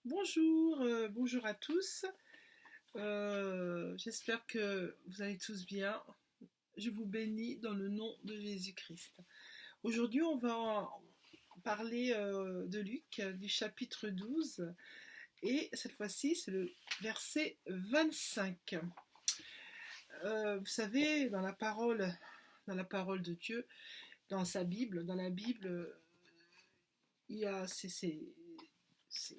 Bonjour, bonjour à tous. J'espère que vous allez tous bien. Je vous bénis dans le nom de Jésus-Christ. Aujourd'hui, on va parler de Luc, du chapitre 12, et cette fois-ci, c'est le verset 25. Vous savez, dans la parole de Dieu, dans sa Bible, dans la Bible, il y a c'est- c'est- c'est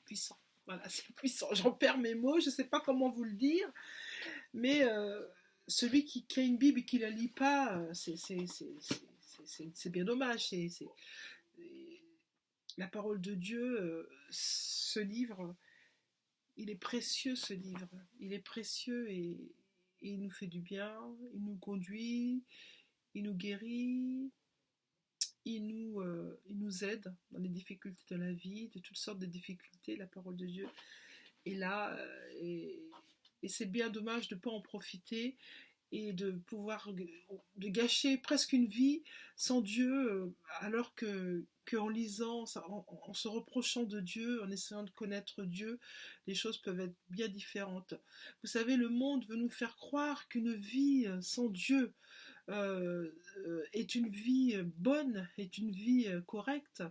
puissant. Voilà, c'est puissant. J'en perds mes mots, je ne sais pas comment vous le dire, mais celui qui a une Bible et qui ne la lit pas, c'est bien dommage. La parole de Dieu, ce livre, il est précieux, ce livre. Il est précieux et il nous fait du bien, il nous conduit, il nous guérit, il nous aide dans les difficultés de la vie, de toutes sortes de difficultés, la parole de Dieu est là. Et c'est bien dommage de ne pas en profiter et de pouvoir de gâcher presque une vie sans Dieu, alors qu'en lisant, en se reprochant de Dieu, en essayant de connaître Dieu, les choses peuvent être bien différentes. Vous savez, le monde veut nous faire croire qu'une vie sans Dieu est une vie bonne, est une vie correcte.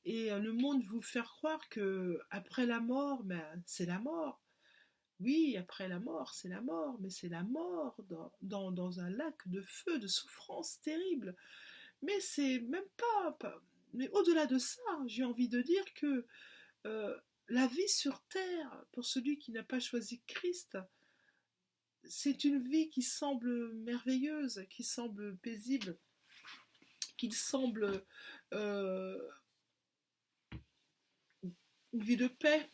Et le monde veut vous faire croire que après la mort, ben, c'est la mort. Oui, après la mort, c'est la mort, mais c'est la mort dans un lac de feu, de souffrance terrible. Mais c'est même pas. Mais au-delà de ça, j'ai envie de dire que euh, la vie sur terre, pour celui qui n'a pas choisi Christ, c'est une vie qui semble merveilleuse, qui semble paisible, qui semble euh, une vie de paix.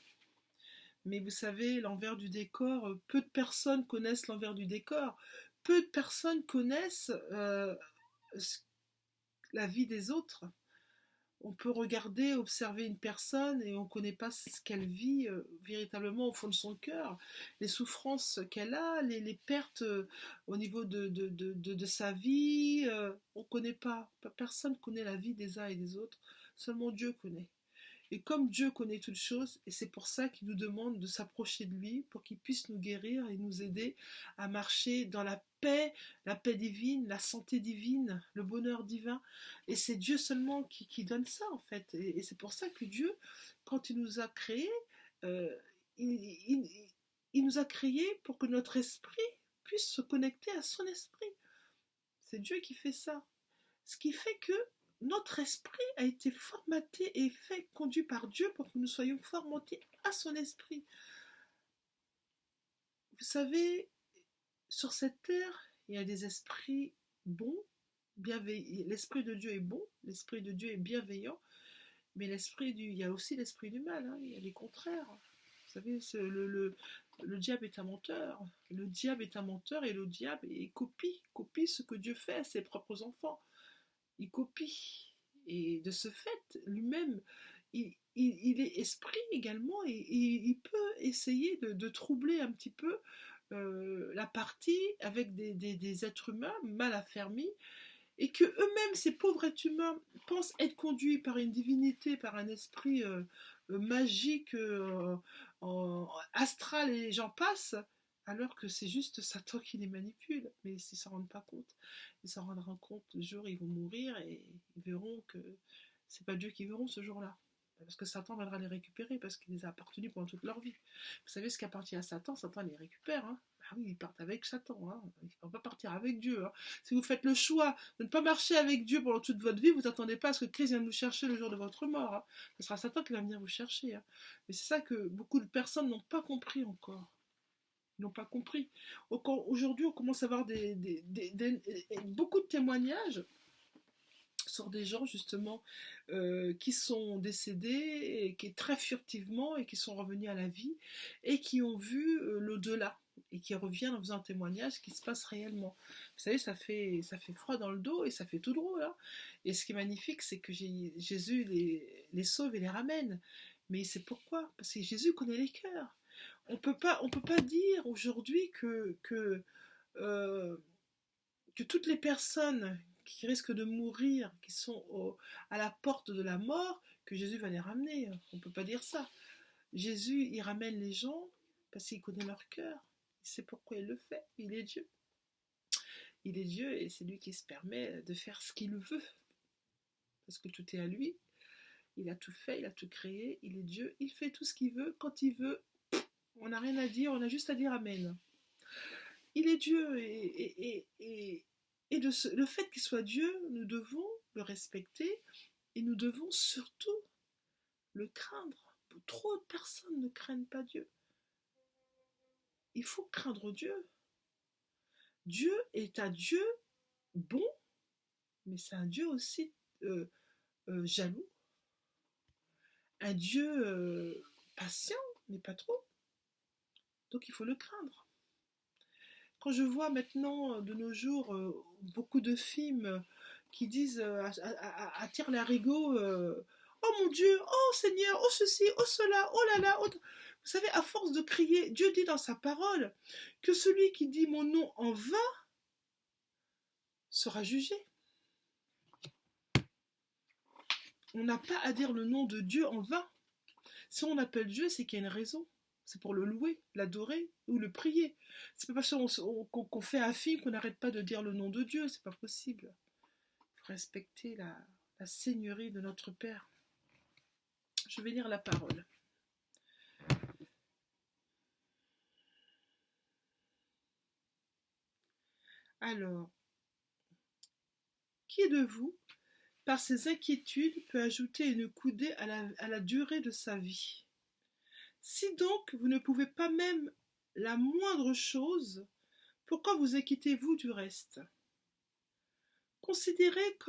Mais vous savez, l'envers du décor, peu de personnes connaissent l'envers du décor. Peu de personnes connaissent la vie des autres. On peut regarder, observer une personne et on ne connaît pas ce qu'elle vit véritablement au fond de son cœur, les souffrances qu'elle a, les pertes au niveau de sa vie. On ne connaît pas. Personne ne connaît la vie des uns et des autres. Seulement Dieu connaît. Et comme Dieu connaît toutes choses, et c'est pour ça qu'il nous demande de s'approcher de lui, pour qu'il puisse nous guérir et nous aider à marcher dans la paix divine, la santé divine, le bonheur divin. Et c'est Dieu seulement qui donne ça, en fait. Et c'est pour ça que Dieu, quand il nous a créés, euh, il, il- il nous a créés pour que notre esprit puisse se connecter à son esprit. C'est Dieu qui fait ça. Ce qui fait que notre esprit a été formaté et fait, conduit par Dieu pour que nous soyons formatés à son esprit. Vous savez, sur cette terre, il y a des esprits bons, bienveillants. L'esprit de Dieu est bon, l'esprit de Dieu est bienveillant, mais il y a aussi l'esprit du mal, hein, il y a les contraires. Vous savez, le diable est un menteur. Le diable est un menteur et le diable copie ce que Dieu fait à ses propres enfants. Il copie. Et de ce fait, lui-même, il est esprit également et il peut essayer de troubler un petit peu la partie avec des êtres humains mal affermis et que eux-mêmes, ces pauvres êtres humains, pensent être conduits par une divinité, par un esprit magique, astral et j'en passe, alors que c'est juste Satan qui les manipule. Mais ils ne s'en rendent pas compte. Ils s'en rendront compte le jour où ils vont mourir et ils verront que c'est pas Dieu qui verront ce jour-là. Parce que Satan viendra les récupérer parce qu'il les a appartenus pendant toute leur vie. Vous savez ce qui appartient à Satan, Satan les récupère. Hein. Ah oui, ils partent avec Satan. Hein. Ils ne vont pas partir avec Dieu. Hein. Si vous faites le choix de ne pas marcher avec Dieu pendant toute votre vie, vous n'attendez pas à ce que Christ vienne vous chercher le jour de votre mort. Hein. Ce sera Satan qui va venir vous chercher. Hein. Mais c'est ça que beaucoup de personnes n'ont pas compris encore. Ils n'ont pas compris. Aujourd'hui, on commence à avoir beaucoup de témoignages sur des gens justement qui sont décédés et qui très furtivement et qui sont revenus à la vie et qui ont vu l'au-delà et qui reviennent en faisant un témoignage qui se passe réellement. Vous savez, ça fait froid dans le dos et ça fait tout drôle. Hein. Et ce qui est magnifique, c'est que Jésus les sauve et les ramène. Mais c'est pourquoi? Parce que Jésus connaît les cœurs. On peut pas dire aujourd'hui euh, que toutes les personnes qui risquent de mourir, qui sont à la porte de la mort, que Jésus va les ramener. On ne peut pas dire ça. Jésus, il ramène les gens parce qu'il connaît leur cœur. Il sait pourquoi il le fait. Il est Dieu. Il est Dieu et c'est lui qui se permet de faire ce qu'il veut. Parce que tout est à lui. Il a tout fait, il a tout créé. Il est Dieu. Il fait tout ce qu'il veut, quand il veut. On n'a rien à dire, on a juste à dire Amen. Il est Dieu et le fait qu'il soit Dieu, nous devons le respecter et nous devons surtout le craindre. Trop de personnes ne craignent pas Dieu. Il faut craindre Dieu. Dieu est un Dieu bon, mais c'est un Dieu aussi jaloux. Un Dieu patient, mais pas trop. Donc il faut le craindre. Quand je vois maintenant, de nos jours, beaucoup de films qui disent à tire-larigot oh mon Dieu, oh Seigneur, oh ceci, oh cela, oh là là, oh... Vous savez, à force de crier, Dieu dit dans sa parole que celui qui dit mon nom en vain sera jugé. On n'a pas à dire le nom de Dieu en vain. Si on appelle Dieu, c'est qu'il y a une raison. C'est pour le louer, l'adorer ou le prier. C'est pas parce qu'on fait un film qu'on n'arrête pas de dire le nom de Dieu. C'est pas possible. Il faut respecter la seigneurie de notre Père. Je vais lire la parole. Alors, qui de vous, par ses inquiétudes, peut ajouter une coudée à la durée de sa vie? Si donc vous ne pouvez pas même la moindre chose, pourquoi vous inquiétez-vous du reste? Considérez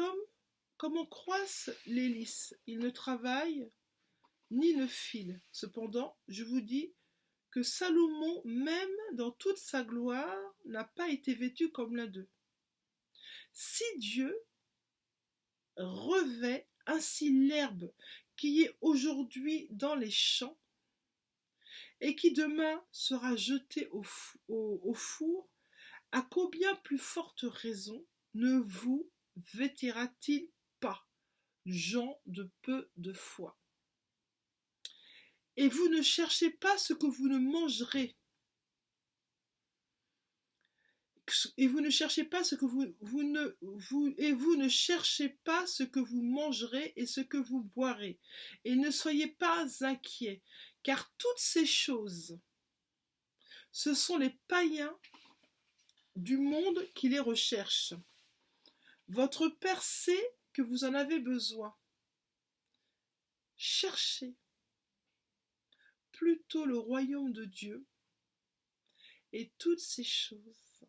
comment croissent les lys. Ils ne travaillent ni ne filent. Cependant, je vous dis que Salomon, même dans toute sa gloire, n'a pas été vêtu comme l'un d'eux. Si Dieu revêt ainsi l'herbe qui est aujourd'hui dans les champs et qui demain sera jetée au four, à combien plus forte raison ne vous vêtira-t-il pas, gens de peu de foi? Et vous ne cherchez pas ce que vous ne mangerez, et vous ne cherchez pas ce que vous ne cherchez pas ce que vous mangerez et ce que vous boirez, et ne soyez pas inquiets, car toutes ces choses, ce sont les païens du monde qui les recherchent. Votre Père sait que vous en avez besoin. Cherchez plutôt le royaume de Dieu, et toutes ces choses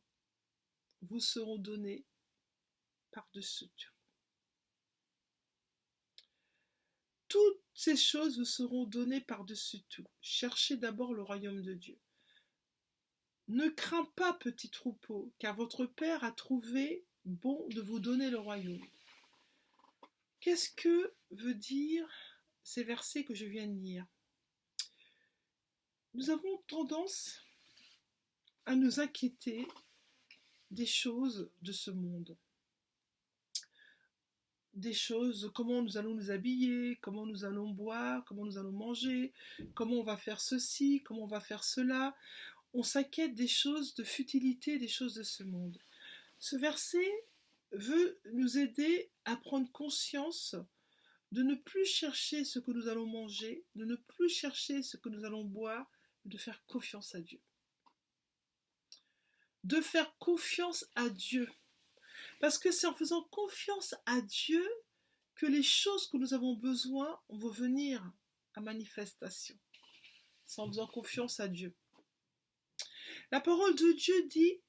vous seront données par-dessus tout. Toutes ces choses vous seront données par-dessus tout. Cherchez d'abord le royaume de Dieu. Ne crains pas, petit troupeau, car votre Père a trouvé bon de vous donner le royaume. Qu'est-ce que veut dire ces versets que je viens de lire? Nous avons tendance à nous inquiéter des choses de ce monde. Des choses, comment nous allons nous habiller, comment nous allons boire, comment nous allons manger, comment on va faire ceci, comment on va faire cela. On s'inquiète des choses de futilité, des choses de ce monde. Ce verset veut nous aider à prendre conscience de ne plus chercher ce que nous allons manger, de ne plus chercher ce que nous allons boire, de faire confiance à Dieu. De faire confiance à Dieu. Parce que c'est en faisant confiance à Dieu que les choses que nous avons besoin vont venir à manifestation. C'est en faisant confiance à Dieu. La parole de Dieu dit,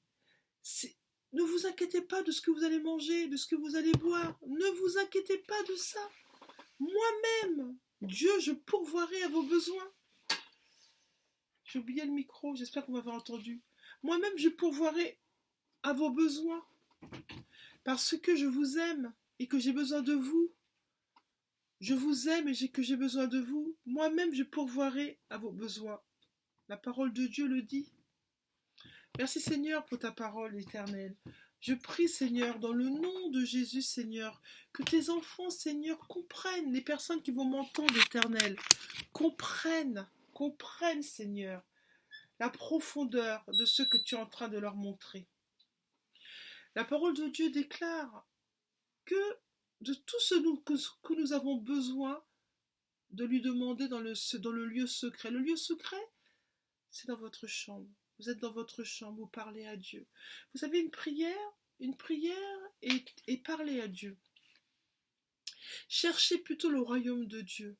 ne vous inquiétez pas de ce que vous allez manger, de ce que vous allez boire. Ne vous inquiétez pas de ça. Moi-même, Dieu, je pourvoirai à vos besoins. J'ai oublié le micro, j'espère que vous m'avez entendu. Moi-même, je pourvoirai à vos besoins. Parce que je vous aime et que j'ai besoin de vous. Je vous aime et que j'ai besoin de vous. Moi-même, je pourvoirai à vos besoins. La parole de Dieu le dit. Merci Seigneur pour ta parole éternelle. Je prie, Seigneur, dans le nom de Jésus, Seigneur, que tes enfants, Seigneur, comprennent, les personnes qui vont m'entendre, Éternel, comprennent, Seigneur, la profondeur de ce que tu es en train de leur montrer. La parole de Dieu déclare que de tout ce que nous avons besoin de lui demander dans le lieu secret. Le lieu secret, c'est dans votre chambre. Vous êtes dans votre chambre, vous parlez à Dieu. Vous avez une prière et parlez à Dieu. Cherchez plutôt le royaume de Dieu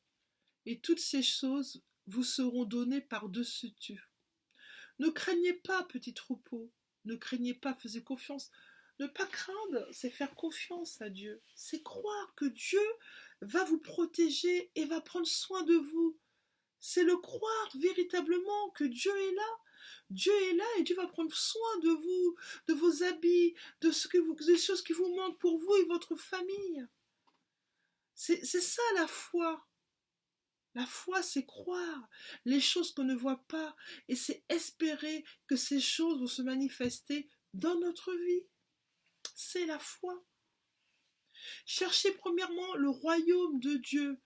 et toutes ces choses vous seront données par-dessus tout. Ne craignez pas, petit troupeau, ne craignez pas, faisez confiance. Ne pas craindre, c'est faire confiance à Dieu. C'est croire que Dieu va vous protéger et va prendre soin de vous. C'est le croire véritablement que Dieu est là. Dieu est là et Dieu va prendre soin de vous, de vos habits, des choses qui vous manquent pour vous et votre famille. C'est ça la foi. La foi, c'est croire les choses qu'on ne voit pas et c'est espérer que ces choses vont se manifester dans notre vie. C'est la foi. Cherchez premièrement le royaume de Dieu.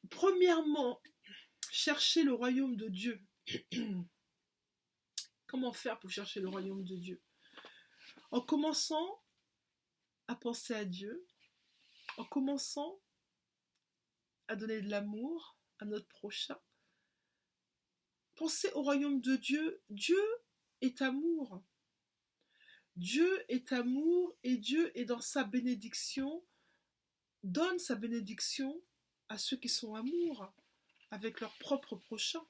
Premièrement, cherchez le royaume de Dieu. Comment faire pour chercher le royaume de Dieu? En commençant à penser à Dieu, en commençant à donner de l'amour à notre prochain. Pensez au royaume de Dieu. Dieu est amour. Dieu est amour et Dieu est dans sa bénédiction, donne sa bénédiction à ceux qui sont amour avec leur propre prochain.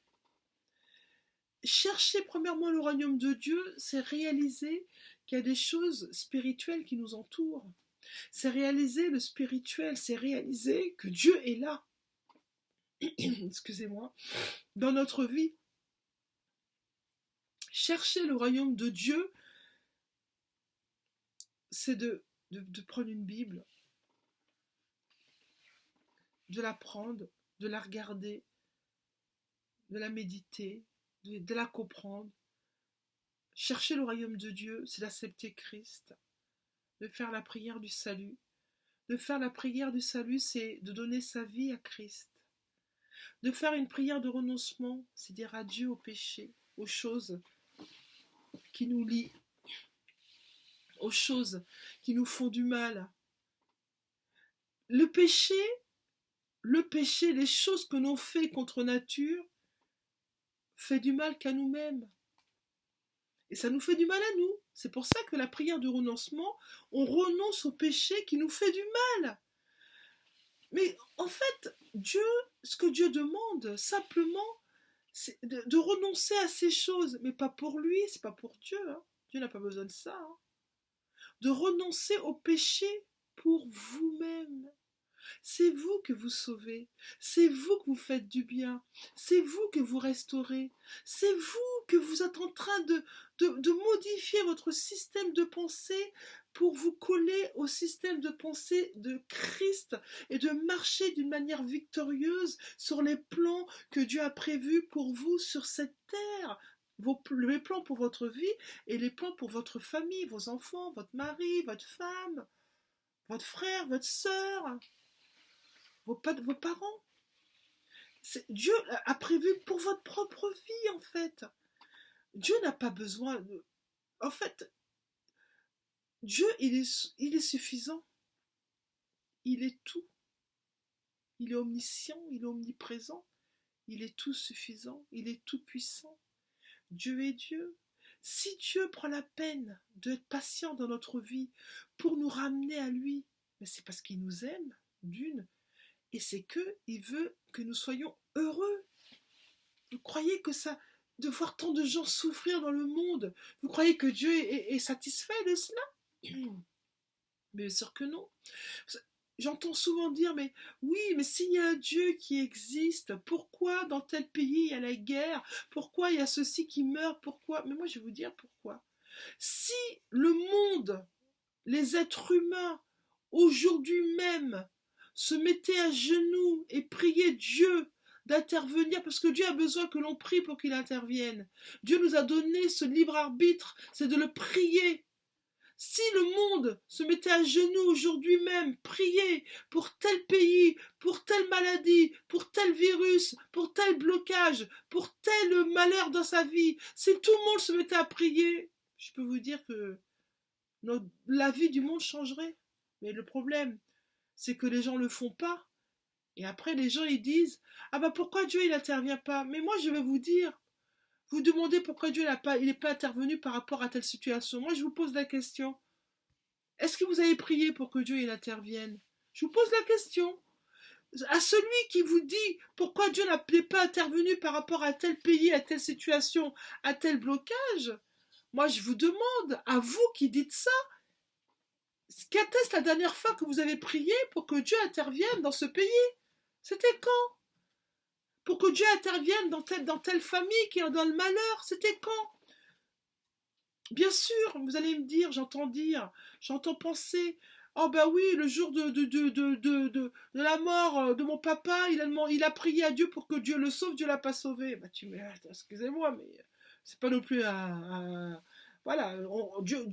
Chercher premièrement le royaume de Dieu, c'est réaliser qu'il y a des choses spirituelles qui nous entourent. C'est réaliser le spirituel, c'est réaliser que Dieu est là. Excusez-moi, dans notre vie. Chercher le royaume de Dieu, c'est de prendre une Bible, de la prendre, de la regarder, de la méditer, de la comprendre. Chercher le royaume de Dieu, c'est d'accepter Christ, de faire la prière du salut. De faire la prière du salut, c'est de donner sa vie à Christ. De faire une prière de renoncement, c'est dire adieu au péché, aux choses qui nous lient, aux choses qui nous font du mal. Le péché, les choses que l'on fait contre nature, fait du mal qu'à nous-mêmes. Et ça nous fait du mal à nous. C'est pour ça que la prière de renoncement, on renonce au péché qui nous fait du mal. Mais en fait, ce que Dieu demande, simplement, c'est de renoncer à ces choses, mais pas pour lui, c'est pas pour Dieu. Hein. Dieu n'a pas besoin de ça. Hein. De renoncer au péché pour vous-même. C'est vous que vous sauvez, c'est vous que vous faites du bien, c'est vous que vous restaurez, c'est vous que vous êtes en train de modifier votre système de pensée pour vous coller au système de pensée de Christ et de marcher d'une manière victorieuse sur les plans que Dieu a prévus pour vous sur cette terre. Les plans pour votre vie et les plans pour votre famille, vos enfants, votre mari, votre femme, votre frère, votre sœur. Vos parents. Dieu a prévu pour votre propre vie, en fait. Dieu n'a pas besoin de... En fait, Dieu, il est suffisant. Il est tout. Il est omniscient, il est omniprésent. Il est tout suffisant, il est tout puissant. Dieu est Dieu. Si Dieu prend la peine d'être patient dans notre vie pour nous ramener à lui, mais c'est parce qu'il nous aime, d'une. Et c'est qu'il veut que nous soyons heureux. Vous croyez que ça, de voir tant de gens souffrir dans le monde, vous croyez que Dieu est satisfait de cela? Mais bien sûr que non. J'entends souvent dire, mais oui, mais s'il y a un Dieu qui existe, pourquoi dans tel pays il y a la guerre? Pourquoi il y a ceci qui meurt? Pourquoi? Mais moi je vais vous dire pourquoi. Si le monde, les êtres humains, aujourd'hui même, se mettaient à genoux et priaient Dieu d'intervenir, parce que Dieu a besoin que l'on prie pour qu'il intervienne. Dieu nous a donné ce libre arbitre, c'est de le prier. Si le monde se mettait à genoux aujourd'hui même, prier pour tel pays, pour telle maladie, pour tel virus, pour tel blocage, pour tel malheur dans sa vie, si tout le monde se mettait à prier, je peux vous dire que la vie du monde changerait. Mais le problème, c'est que les gens ne le font pas. Et après, les gens, ils disent, ah bah pourquoi Dieu, il n'intervient pas? Mais moi, je vais vous dire, vous demandez pourquoi Dieu il n'est pas intervenu par rapport à telle situation. Moi, je vous pose la question. Est-ce que vous avez prié pour que Dieu il intervienne? Je vous pose la question. À celui qui vous dit pourquoi Dieu n'est pas intervenu par rapport à tel pays, à telle situation, à tel blocage, moi je vous demande, à vous qui dites ça, qu'atteste la dernière fois que vous avez prié pour que Dieu intervienne dans ce pays? C'était quand? Pour que Dieu intervienne dans telle famille qui est dans le malheur, c'était quand? Bien sûr, vous allez me dire, j'entends penser, oh bah oui, le jour de la mort de mon papa, il a prié à Dieu pour que Dieu le sauve, Dieu l'a pas sauvé. Bah excusez-moi, mais c'est pas non plus voilà, Dieu,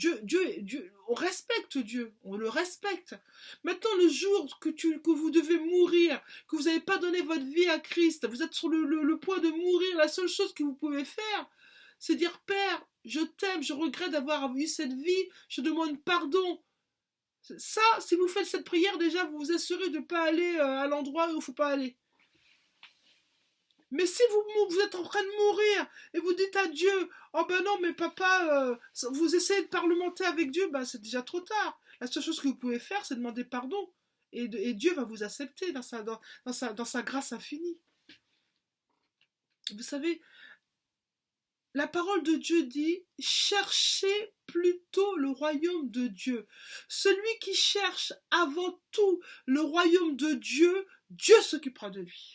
on respecte Dieu, on le respecte. Maintenant, le jour que vous devez mourir, que vous n'avez pas donné votre vie à Christ, vous êtes sur le point de mourir, la seule chose que vous pouvez faire, c'est dire, Père, je t'aime, je regrette d'avoir eu cette vie, je demande pardon. Ça, si vous faites cette prière, déjà, vous vous assurez de ne pas aller à l'endroit où il ne faut pas aller. Mais si vous êtes en train de mourir et vous dites à Dieu, oh ben non, mais papa, vous essayez de parlementer avec Dieu, ben c'est déjà trop tard. La seule chose que vous pouvez faire, c'est demander pardon. Et Dieu va vous accepter dans sa grâce infinie. Vous savez, la parole de Dieu dit, cherchez plutôt le royaume de Dieu. Celui qui cherche avant tout le royaume de Dieu, Dieu s'occupera de lui.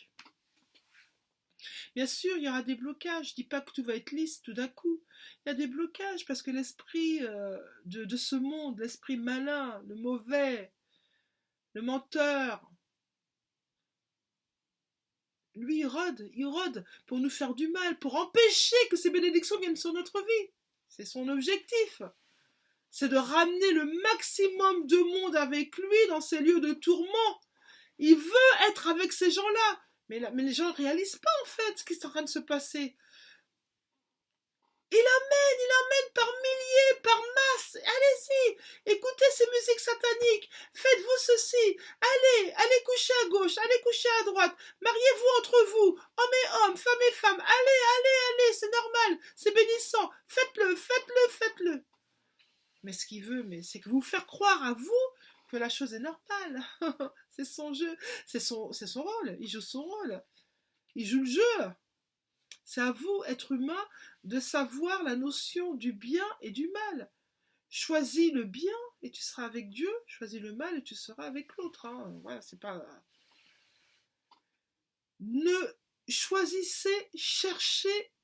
Bien sûr, il y aura des blocages. Je ne dis pas que tout va être lisse tout d'un coup. Il y a des blocages parce que l'esprit de ce monde, l'esprit malin, le mauvais, le menteur, lui, il rôde pour nous faire du mal, pour empêcher que ces bénédictions viennent sur notre vie. C'est son objectif. C'est de ramener le maximum de monde avec lui dans ces lieux de tourment. Il veut être avec ces gens-là. Mais les gens ne réalisent pas en fait ce qui est en train de se passer. Il emmène par milliers, par masse. Allez-y, écoutez ces musiques sataniques. Faites-vous ceci. Allez coucher à gauche, allez coucher à droite. Mariez-vous entre vous, hommes et hommes, femmes et femmes. Allez, c'est normal, c'est bénissant. Faites-le. Mais ce qu'il veut, c'est que vous faire croire à vous que la chose est normale. C'est son jeu, c'est son rôle. Il joue son rôle. Il joue le jeu. C'est à vous, être humain, de savoir la notion du bien et du mal. Choisis le bien et tu seras avec Dieu. Choisis le mal et tu seras avec l'autre. Hein. Voilà, c'est pas. Cherchez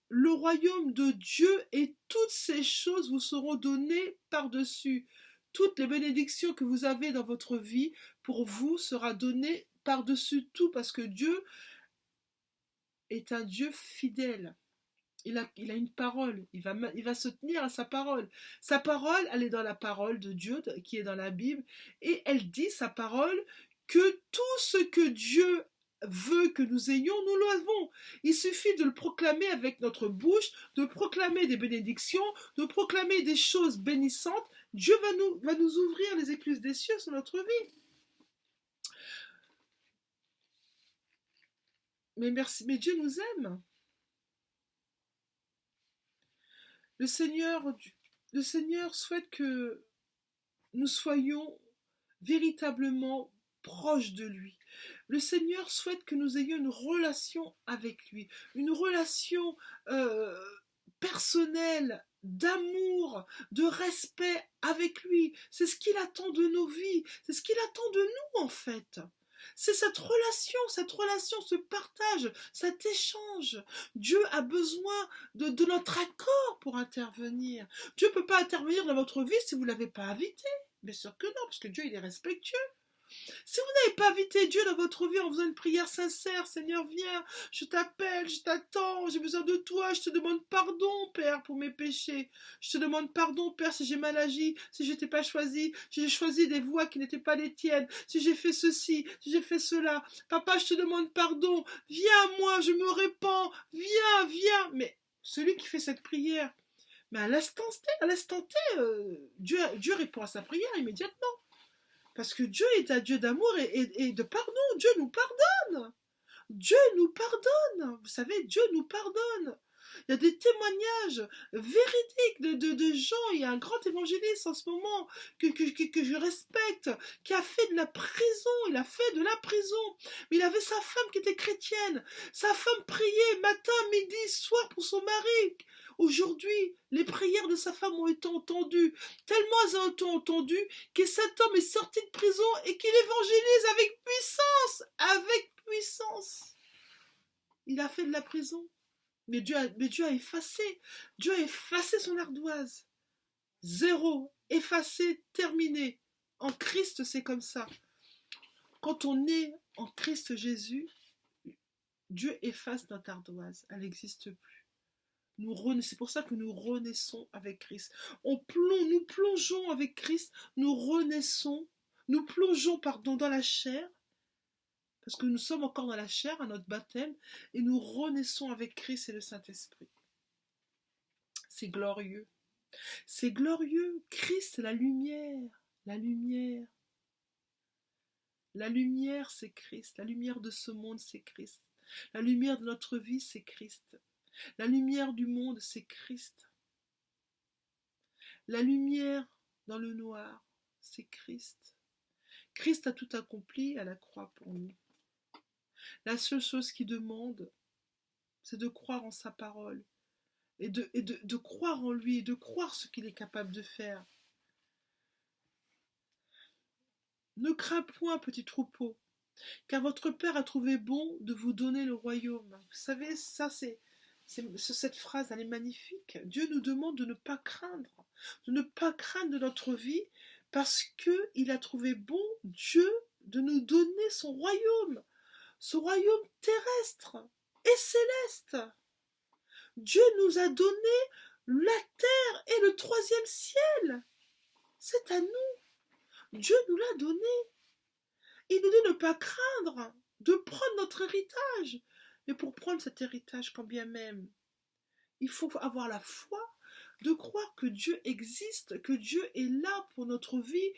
le royaume de Dieu et toutes ces choses vous seront données par-dessus. Toutes les bénédictions que vous avez dans votre vie, pour vous, sera donnée par-dessus tout, parce que Dieu est un Dieu fidèle. Il a une parole, il va se tenir à sa parole. Sa parole, elle est dans la parole de Dieu, qui est dans la Bible, et elle dit, sa parole, que tout ce que Dieu veut que nous ayons, nous l'avons. Il suffit de le proclamer avec notre bouche, de proclamer des bénédictions, de proclamer des choses bénissantes. Dieu va nous ouvrir les écluses des cieux sur notre vie. Mais Dieu nous aime. Le Seigneur souhaite que nous soyons véritablement proches de lui. Le Seigneur souhaite que nous ayons une relation avec lui, une relation personnelle, d'amour, de respect avec lui. C'est ce qu'il attend de nos vies, c'est ce qu'il attend de nous en fait. C'est cette relation, ce partage, cet échange. Dieu a besoin de notre accord pour intervenir. Dieu ne peut pas intervenir dans votre vie si vous ne l'avez pas invité. Bien sûr que non, parce que Dieu, il est respectueux. Si vous n'avez pas invité Dieu dans votre vie en faisant une prière sincère, Seigneur, viens, je t'appelle, je t'attends, j'ai besoin de toi, je te demande pardon, Père, pour mes péchés. Je te demande pardon, Père, si j'ai mal agi, si je t'ai pas choisi, si j'ai choisi des voies qui n'étaient pas les tiennes, si j'ai fait ceci, si j'ai fait cela. Papa, je te demande pardon, viens à moi, je me répands, viens, viens. Mais celui qui fait cette prière, mais à l'instant T, Dieu répond à sa prière immédiatement. Parce que Dieu est un Dieu d'amour et de pardon. Dieu nous pardonne. Dieu nous pardonne. Vous savez, Dieu nous pardonne. Il y a des témoignages véridiques de gens. Il y a un grand évangéliste en ce moment que je respecte, qui a fait de la prison. Il a fait de la prison. Mais il avait sa femme qui était chrétienne. Sa femme priait matin, midi, soir pour son mari. Aujourd'hui, les prières de sa femme ont été entendues. Tellement elles ont été entendues que cet homme est sorti de prison et qu'il évangélise avec puissance. Avec puissance. Il a fait de la prison. Mais Dieu a effacé. Dieu a effacé son ardoise. Zéro. Effacé, terminé. En Christ, c'est comme ça. Quand on est en Christ Jésus, Dieu efface notre ardoise. Elle n'existe plus. C'est pour ça que nous renaissons avec Christ. Nous plongeons avec Christ, nous renaissons, nous plongeons dans la chair, parce que nous sommes encore dans la chair à notre baptême, et nous renaissons avec Christ et le Saint-Esprit. C'est glorieux. C'est glorieux. Christ, la lumière. La lumière. La lumière, c'est Christ. La lumière de ce monde, c'est Christ. La lumière de notre vie, c'est Christ. La lumière du monde, c'est Christ. La lumière dans le noir, c'est Christ. Christ a tout accompli à la croix pour nous. La seule chose qu'il demande, c'est de croire en sa parole et de croire en lui et de croire ce qu'il est capable de faire. Ne crains point, petit troupeau, car votre Père a trouvé bon de vous donner le royaume. Vous savez, cette phrase, elle est magnifique. Dieu nous demande de ne pas craindre de notre vie, parce qu'il a trouvé bon, Dieu, de nous donner son royaume terrestre et céleste. Dieu nous a donné la terre et le troisième ciel. C'est à nous. Dieu nous l'a donné. Il nous dit de ne pas craindre, de prendre notre héritage. Mais pour prendre cet héritage, quand bien même, il faut avoir la foi, de croire que Dieu existe, que Dieu est là pour notre vie,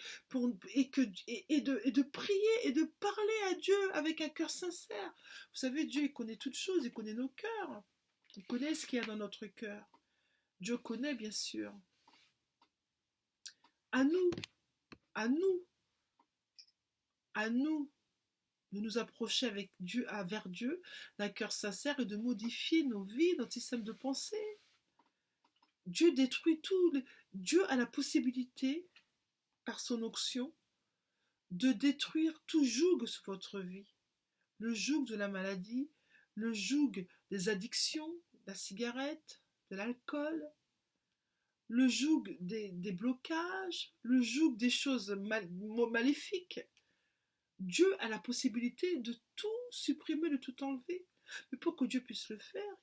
et de prier et de parler à Dieu avec un cœur sincère. Vous savez, Dieu, il connaît toutes choses, il connaît nos cœurs. Il connaît ce qu'il y a dans notre cœur. Dieu connaît, bien sûr. À nous de nous approcher vers Dieu d'un cœur sincère et de modifier nos vies, notre système de pensée. Dieu détruit tout. Dieu a la possibilité, par son onction, de détruire tout joug sur votre vie. Le joug de la maladie, le joug des addictions, de la cigarette, de l'alcool, le joug des blocages, le joug des choses maléfiques. Dieu a la possibilité de tout supprimer, de tout enlever. Mais pour que Dieu puisse le faire,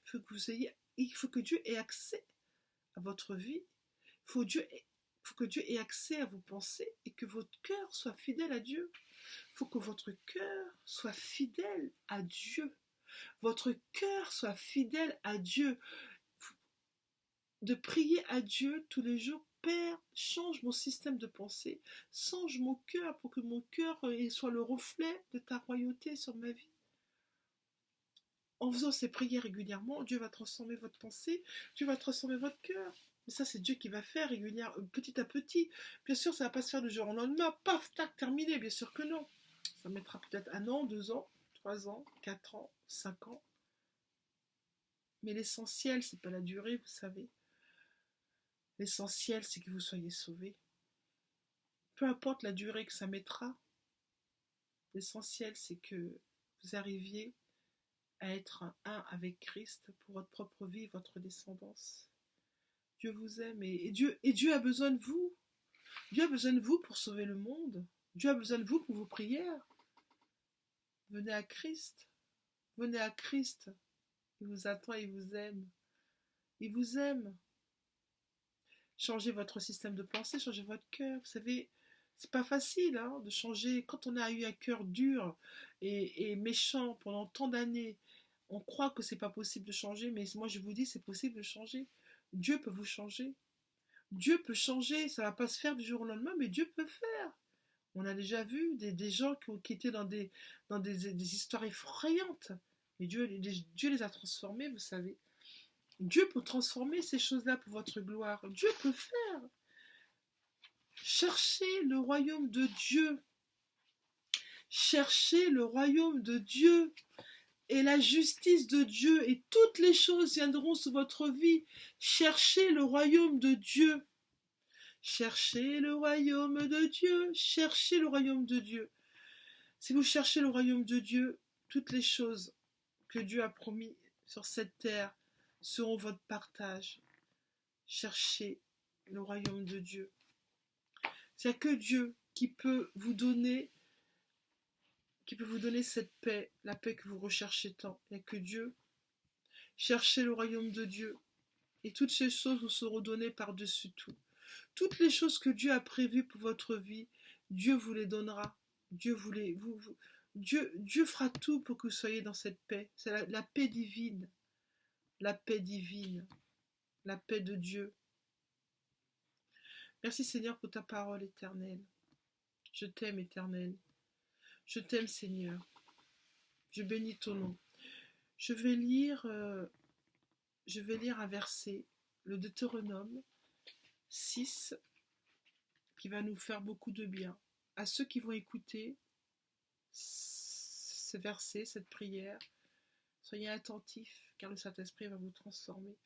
il faut que Dieu ait accès à votre vie. Il faut que Dieu ait accès à vos pensées et que votre cœur soit fidèle à Dieu. Il faut que votre cœur soit fidèle à Dieu. Votre cœur soit fidèle à Dieu. De prier à Dieu tous les jours. Père, change mon système de pensée, change mon cœur pour que mon cœur soit le reflet de ta royauté sur ma vie. En faisant ces prières régulièrement, Dieu va transformer votre pensée, Dieu va transformer votre cœur. Mais ça, c'est Dieu qui va faire régulièrement, petit à petit. Bien sûr, ça ne va pas se faire du jour au lendemain, paf, tac, terminé, bien sûr que non. Ça mettra peut-être 1 an, 2 ans, 3 ans, 4 ans, 5 ans. Mais l'essentiel, c'est pas la durée, vous savez. L'essentiel, c'est que vous soyez sauvés. Peu importe la durée que ça mettra, l'essentiel, c'est que vous arriviez à être un avec Christ pour votre propre vie, votre descendance. Dieu vous aime et Dieu a besoin de vous. Dieu a besoin de vous pour sauver le monde. Dieu a besoin de vous pour vos prières. Venez à Christ. Venez à Christ. Il vous attend, il vous aime. Il vous aime. Changez votre système de pensée, changez votre cœur. Vous savez, c'est pas facile hein, de changer. Quand on a eu un cœur dur et méchant pendant tant d'années, on croit que c'est pas possible de changer, mais moi je vous dis, c'est possible de changer. Dieu peut vous changer. Dieu peut changer, ça va pas se faire du jour au lendemain, mais Dieu peut faire. On a déjà vu des gens qui étaient dans des histoires effrayantes. Mais Dieu les a transformés, vous savez. Dieu peut transformer ces choses-là pour votre gloire. Dieu peut faire. Cherchez le royaume de Dieu. Cherchez le royaume de Dieu et la justice de Dieu et toutes les choses viendront sur votre vie. Cherchez le royaume de Dieu. Cherchez le royaume de Dieu. Cherchez le royaume de Dieu. Si vous cherchez le royaume de Dieu, toutes les choses que Dieu a promis sur cette terre seront votre partage. Cherchez le royaume de Dieu. Il n'y a que Dieu qui peut vous donner cette paix, la paix que vous recherchez tant. Il n'y a que Dieu. Cherchez le royaume de Dieu. Et toutes ces choses vous seront données par-dessus tout. Toutes les choses que Dieu a prévues pour votre vie, Dieu vous les donnera. Dieu fera tout pour que vous soyez dans cette paix. C'est la paix divine. La paix divine. La paix de Dieu. Merci Seigneur pour ta parole éternelle. Je t'aime Éternel. Je t'aime Seigneur. Je bénis ton nom. Je vais lire un verset, le Deutéronome 6, qui va nous faire beaucoup de bien. À ceux qui vont écouter ce verset, cette prière, soyez attentifs, car le Saint-Esprit va vous transformer.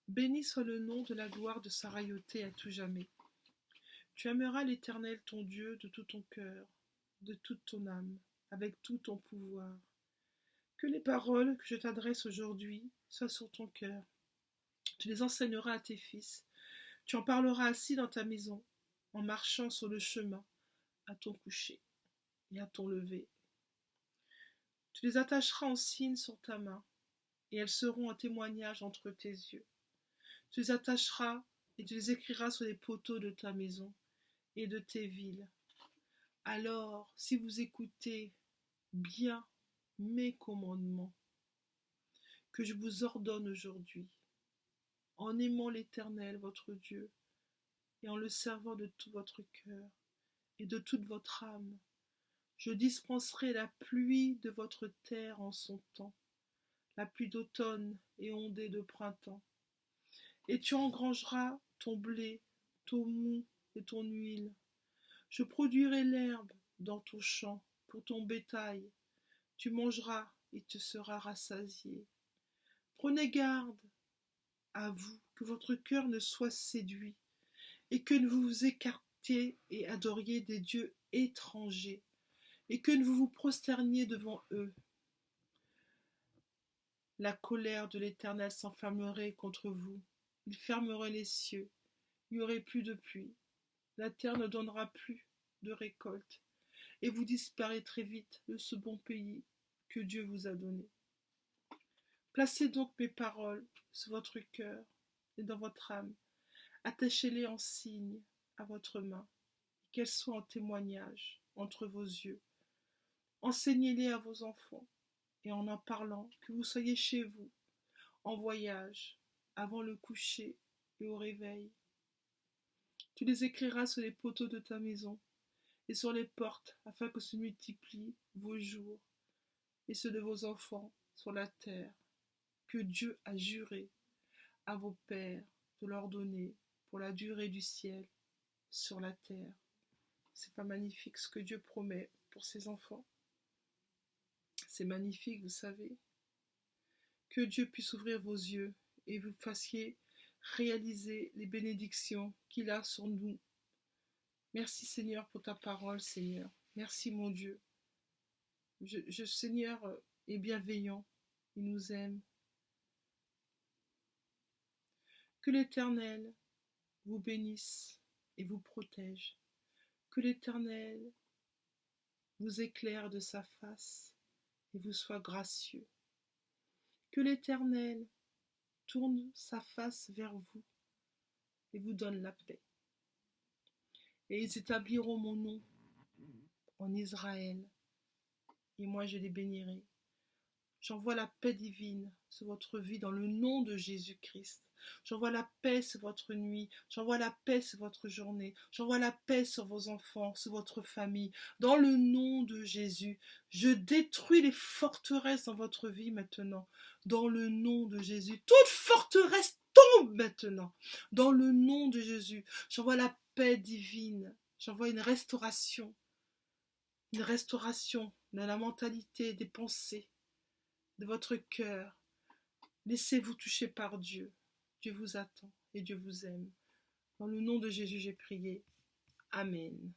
Béni soit le nom de la gloire de sa royauté à tout jamais. Tu aimeras l'Éternel ton Dieu de tout ton cœur, de toute ton âme, avec tout ton pouvoir. Que les paroles que je t'adresse aujourd'hui soient sur ton cœur. Tu les enseigneras à tes fils. Tu en parleras assis dans ta maison, en marchant sur le chemin, à ton coucher et à ton lever. Tu les attacheras en signe sur ta main, et elles seront un témoignage entre tes yeux. Tu les attacheras et tu les écriras sur les poteaux de ta maison et de tes villes. Alors, si vous écoutez bien mes commandements que je vous ordonne aujourd'hui, en aimant l'Éternel, votre Dieu, et en le servant de tout votre cœur et de toute votre âme, je dispenserai la pluie de votre terre en son temps, la pluie d'automne et ondée de printemps. Et tu engrangeras ton blé, ton mou et ton huile. Je produirai l'herbe dans ton champ pour ton bétail. Tu mangeras et te seras rassasié. Prenez garde à vous que votre cœur ne soit séduit et que vous vous écartiez et adoriez des dieux étrangers et que vous vous prosterniez devant eux. La colère de l'Éternel s'enflammerait contre vous. Il fermerait les cieux. Il n'y aurait plus de pluie. La terre ne donnera plus de récolte. Et vous disparaîtrez vite de ce bon pays que Dieu vous a donné. Placez donc mes paroles sur votre cœur et dans votre âme. Attachez-les en signe à votre main, qu'elles soient en témoignage entre vos yeux. Enseignez-les à vos enfants, et en parlant, que vous soyez chez vous, en voyage, avant le coucher et au réveil. Tu les écriras sur les poteaux de ta maison et sur les portes, afin que se multiplient vos jours et ceux de vos enfants sur la terre, que Dieu a juré à vos pères de leur donner pour la durée du ciel sur la terre. C'est pas magnifique ce que Dieu promet pour ses enfants? C'est magnifique, vous savez. Que Dieu puisse ouvrir vos yeux et vous fassiez réaliser les bénédictions qu'il a sur nous. Merci Seigneur pour ta parole, Seigneur. Merci mon Dieu. Seigneur est bienveillant, il nous aime. Que l'Éternel vous bénisse et vous protège. Que l'Éternel vous éclaire de sa face et vous soit gracieux. Que l'Éternel tourne sa face vers vous et vous donne la paix. Et ils établiront mon nom en Israël, et moi je les bénirai. J'envoie la paix divine sur votre vie dans le nom de Jésus-Christ. J'envoie la paix sur votre nuit. J'envoie la paix sur votre journée. J'envoie la paix sur vos enfants, sur votre famille. Dans le nom de Jésus, je détruis les forteresses dans votre vie maintenant. Dans le nom de Jésus, toute forteresse tombe maintenant. Dans le nom de Jésus, j'envoie la paix divine. J'envoie une restauration dans la mentalité, des pensées, de votre cœur. Laissez-vous toucher par Dieu. Dieu vous attend et Dieu vous aime. Dans le nom de Jésus, j'ai prié. Amen.